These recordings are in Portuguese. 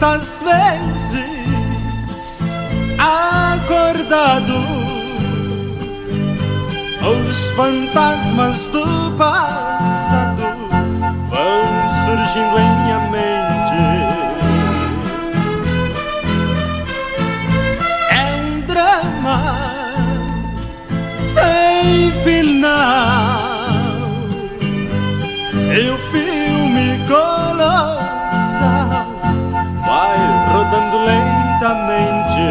quantas vezes acordado os fantasmas do passado vão surgindo em minha mente. É um drama sem final e o filme colossal vai rodando lentamente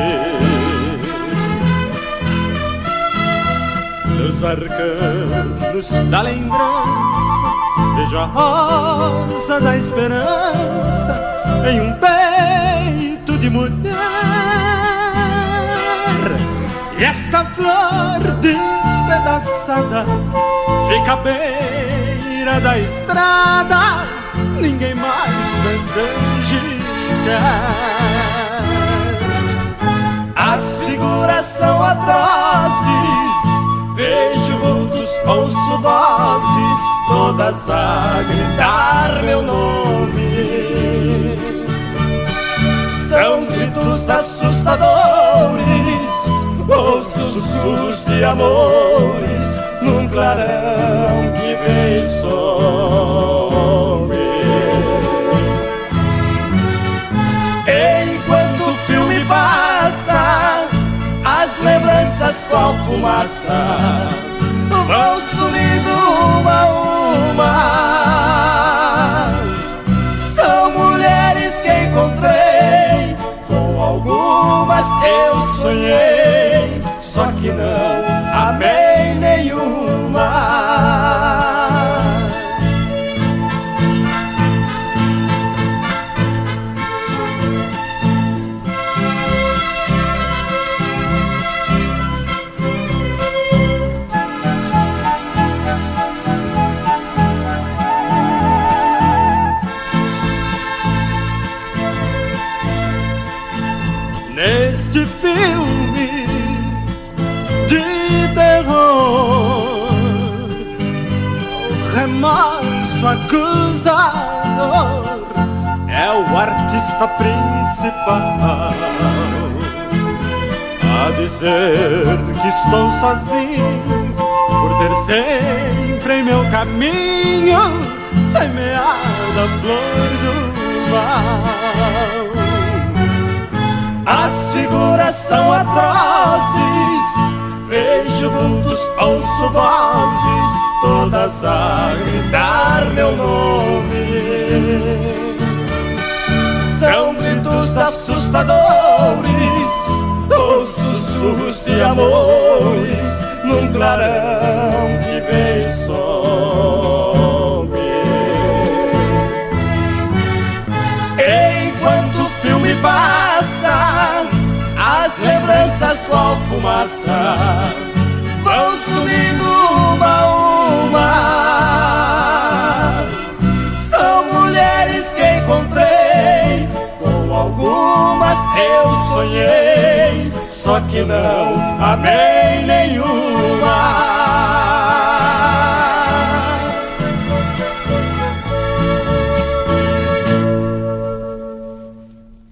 nos arcanos da lembrança. Vejo a rosa da esperança em um peito de mulher, e esta flor despedaçada fica à beira da estrada. Ninguém mais deseja. As figuras são atrozes, vejo vultos, ouço vozes, todas a gritar meu nome. São gritos assustadores, ouço sussurros de amores num clarão que vem e some. Enquanto o filme passa, as lembranças qual fumaça vão sumindo uma a uma. São mulheres que encontrei, com algumas eu sonhei, só que não amei nenhuma. Neste filme de terror, o remorso acusador é o artista principal a dizer que estou sozinho por ter sempre em meu caminho semeado a flor do mal. As figuras são atrozes, vejo vultos, ouço vozes, todas a gritar meu nome. São gritos assustadores, ouço sussurros de amores num clarão que vem e some. Enquanto o filme passa, as lembranças qual fumaça vão sumindo uma a uma. São mulheres que encontrei, com algumas eu sonhei, só que não amei nenhuma.